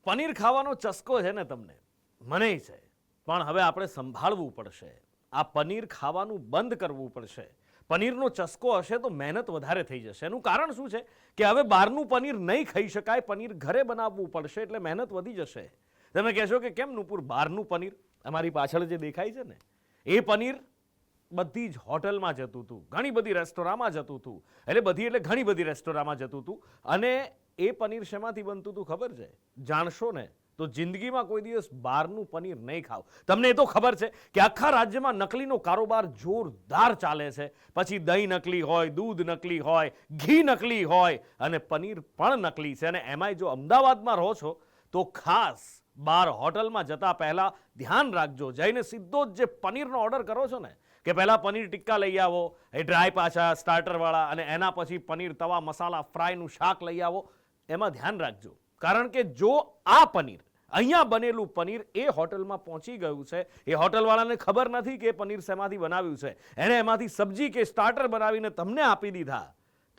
પનીર ખાવાનો ચસ્કો છે ને તમને, મને છે, પણ હવે આપણે સંભાળવું પડશે. આ પનીર ખાવાનું બંધ કરવું પડશે. પનીરનો ચસ્કો હશે તો મહેનત વધારે થઈ જશે. એનું કારણ શું છે કે હવે બહારનું પનીર નહીં ખાઈ શકાય, પનીર ઘરે બનાવવું પડશે, એટલે મહેનત વધી જશે. તમે કહેશો કે કેમ નુપુર, બહારનું પનીર અમારી પાછળ જે દેખાય છે ને એ પનીર બધી જ હોટલમાં જતું હતું, ઘણી બધી રેસ્ટોરાંમાં જતું હતું. એટલે ઘણી બધી રેસ્ટોરાંમાં જતું હતું. અને એ પનીર શેમાંથી બનતું હતું ખબર છે? જાણશો ને તો જિંદગીમાં કોઈ દિવસ બહારનું પનીર નહીં ખાવ. તમને એ તો ખબર છે કે આખા રાજ્યમાં નકલીનો કારોબાર જોરદાર ચાલે છે. પછી દહીં નકલી હોય, દૂધ નકલી હોય, ઘી નકલી હોય અને પનીર પણ નકલી છે. અને એમાંય જો અમદાવાદમાં રહો છો તો ખાસ બહાર હોટલમાં જતા પહેલા ધ્યાન રાખજો. જઈને સીધો જ જે પનીરનો ઓર્ડર કરો છો ને કે પહેલા પનીર ટિક્કા લઈ આવો, એ ડ્રાય પાછા સ્ટાર્ટરવાળા, અને એના પછી પનીર તવા મસાલા ફ્રાયનું શાક લઈ આવો. એમાં ધ્યાન રાખજો, કારણ કે જો આ પનીર અહીંયા બનેલું પનીર એ હોટલમાં પહોંચી ગયું છે, એ હોટલવાળાને ખબર નથી કે પનીર શેમાંથી બનાવ્યું છે, એણે એમાંથી સબ્જી કે સ્ટાર્ટર બનાવીને તમને આપી દીધા,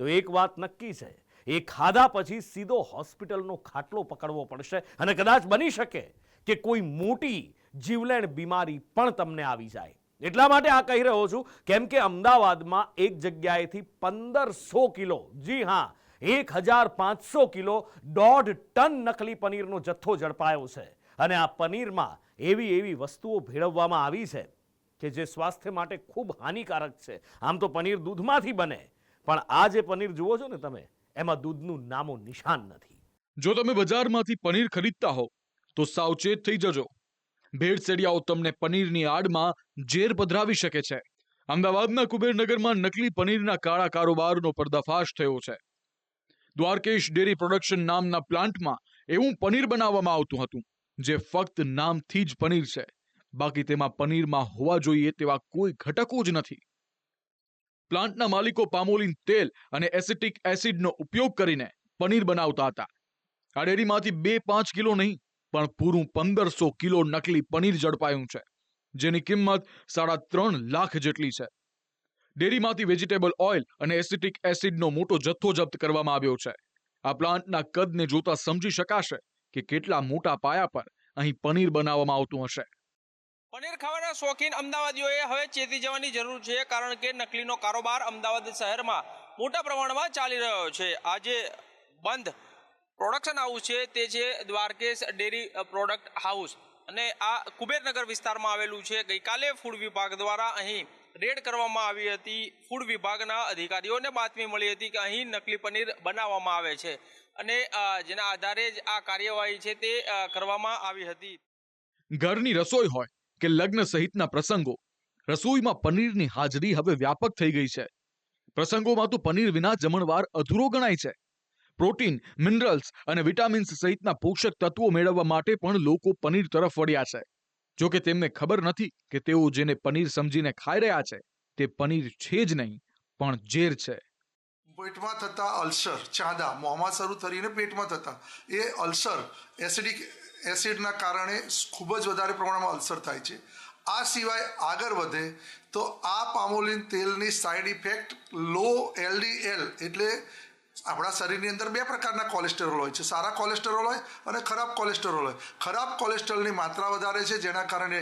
તો એક વાત નક્કી છે, એ ખાધા પછી સીધો હોસ્પિટલનો ખાટલો પકડવો પડશે. અને કદાચ બની શકે કે કોઈ મોટી જીવલેણ બીમારી પણ તમને આવી જાય. એટલા માટે આ કહી રહ્યો છું કેમ કે અમદાવાદમાં એક જગ્યાએથી 1500 કિલો, જી હા 1500 કિલો, 1.5 ટન નકલી પનીરનો જથ્થો ઝડપાયો છે. અને આ પનીરમાં એવી વસ્તુઓ ભેળવવામાં આવી છે કે જે સ્વાસ્થ્ય માટે ખૂબ હાનિકારક છે. આમ તો પનીર દૂધમાંથી બને, પણ આ જે પનીર જુઓ છો ને તમે, એમાં દૂધનું નામો નિશાન નથી. જો તમે બજારમાંથી પનીર ખરીદતા હો તો સાવચેત થઈ જજો. ભેળસેડિયાઓ તમને પનીરની આડમાં ઝેર પધરાવી શકે છે. અમદાવાદના કુબેરનગરમાં નકલી પનીરના કાળા કારોબારનો પર્દાફાશ થયો છે. દ્વારકેશ ડેરી પ્રોડક્શન નામના પ્લાન્ટમાં એવું પનીર બનાવવામાં આવતું હતું જે ફક્ત નામથી જ પનીર છે, બાકી તેમાં પનીરમાં હોવા જોઈએ તેવા કોઈ ઘટકો જ નથી. પ્લાન્ટના માલિકો પામોલિન તેલ અને એસિટિક એસિડનો ઉપયોગ કરીને પનીર બનાવતા હતા. આ ડેરીમાંથી 2-5 કિલો નહીં પણ પૂરું 1500 કિલો નકલી પનીર ઝડપાયું છે, જેની કિંમત 3.5 લાખ જેટલી છે. ડેરીમાંથી વેજીટેબલ ઓઇલ અને એસિટિક એસિડનો મોટો જથ્થો જપ્ત કરવામાં આવ્યો છે. આ પ્લાન્ટના કદને જોતા સમજી શકાશે કે કેટલા મોટા પાયા પર અહીં પનીર બનાવવામાં આવતું હશે. પનીર ખાવાના શોખીન અમદાવાદીઓએ હવે ચેતી જવાની જરૂર છે, કારણ કે નકલીનો કારોબાર અમદાવાદ શહેરમાં મોટા પ્રમાણમાં ચાલી રહ્યો છે. આજે બંધ પ્રોડક્શન હાઉસ છે તે છે દ્વારકેશ ડેરી પ્રોડક્ટ હાઉસ, અને આ કુબેરનગર વિસ્તારમાં આવેલું છે. ગઈકાલે ફૂડ વિભાગ દ્વારા અહીં રેડ કરવામાં આવી હતી. ફૂડ વિભાગના અધિકારીઓને બાતમી મળી હતી કે અહીં નકલી પનીર બનાવવામાં આવે છે, અને જેના આધારે જ આ કાર્યવાહી છે તે કરવામાં આવી હતી. ઘરની રસોઈ હોય કે લગ્ન સહિતના પ્રસંગો, રસોઈમાં પનીરની હાજરી હવે વ્યાપક થઈ ગઈ છે. પ્રસંગોમાં તો પનીર વિના જમણવાર અધૂરો ગણાય છે. પ્રોટીન, મિનરલ્સ અને વિટામિન્સ સહિતના પોષક તત્વો મેળવવા માટે પણ લોકો પનીર તરફ વળ્યા છે. જો કે તેમને ખબર નથી કે તેઓ જેને પનીર સમજીને ખાઈ રહ્યા છે તે પનીર છે જ નહીં, પણ ઝેર છે. પેટમાં થતા અલ્સર, ચાંદા મોંમાં શરૂ થઈને પેટમાં થતા એ અલ્સર એસિડિક એસિડના કારણે ખૂબ જ વધારે પ્રમાણમાં અલ્સર થાય છે. આ સિવાય આગળ વધે તો આ પામોલિન તેલની સાઇડ ઇફેક્ટ લો LDL, એટલે આપણા શરીરની અંદર 2 પ્રકારના કોલેસ્ટેરોલ હોય છે, સારા કોલેસ્ટેરોલ હોય અને ખરાબ કોલેસ્ટેરોલ હોય. ખરાબ કોલેસ્ટેરોલની માત્રા વધારે છે, જેના કારણે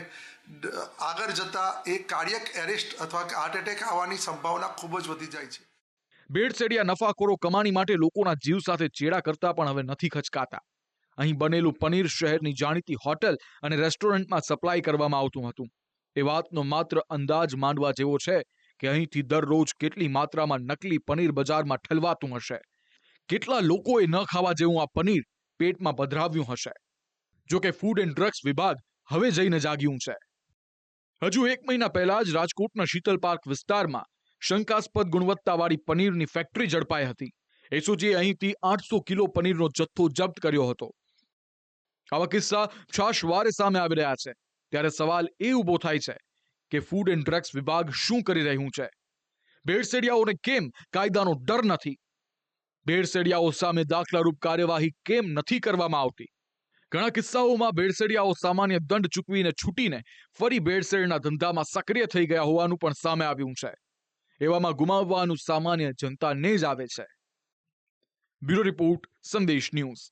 આગળ જતાં એ કાર્ડિયક એરેસ્ટ અથવા હાર્ટ એટેક આવવાની સંભાવના ખૂબ જ વધી જાય છે. ભેળસેડિયા નફાખોરો કમાણી માટે લોકોના જીવ સાથે ચેડા કરતા પણ હવે નથી ખચકાતા. અહીં બનેલું પનીર શહેરની જાણીતી હોટલ અને રેસ્ટોરન્ટમાં સપ્લાય કરવામાં આવતું હતું. એ વાતનો માત્ર અંદાજ માંડવા જેવો છે કે અહીંથી દરરોજ કેટલી માત્રામાં નકલી પનીર બજારમાં ઠલવાતું હશે. કેટલા લોકોએ ન ખાવા જેવું આ પનીર પેટમાં પધરાવ્યું હશે. જો કે ફૂડ એન્ડ ડ્રગ્સ વિભાગ હવે જઈને જાગ્યું છે. હજુ 1 મહિના પહેલા જ રાજકોટના શીતલ પાર્ક વિસ્તારમાં શંકાસ્પદ ગુણવત્તાવાળી પનીરની ફેક્ટરી ઝડપાઈ હતી. એસઓજીએ અહીંથી 800 કિલો પનીરનો જથ્થો જપ્ત કર્યો હતો. આવા કિસ્સા છાશવારે સામે આવી રહ્યા છે, ત્યારે સવાલ એ ઊભો થાય છે કે ફૂડ એન્ડ ડ્રગ્સ વિભાગ શું કરી રહ્યું છે? ભેળસેડિયાઓને કેમ કાયદાનો ડર નથી? ભેળસેડિયાઓ સામે દાખલારૂપ કાર્યવાહી કેમ નથી કરવામાં આવતી? ઘણા કિસ્સાઓમાં ભેળસેડિયાઓ સામાન્ય દંડ ચૂકવીને છૂટીને ફરી ભેળસેળના ધંધામાં સક્રિય થઈ ગયા હોવાનું પણ સામે આવ્યું છે. એવામાં ગુમાવવાનું સામાન્ય જનતાને જ આવે છે. બ્યુરો રિપોર્ટ, સંદેશ ન્યૂઝ.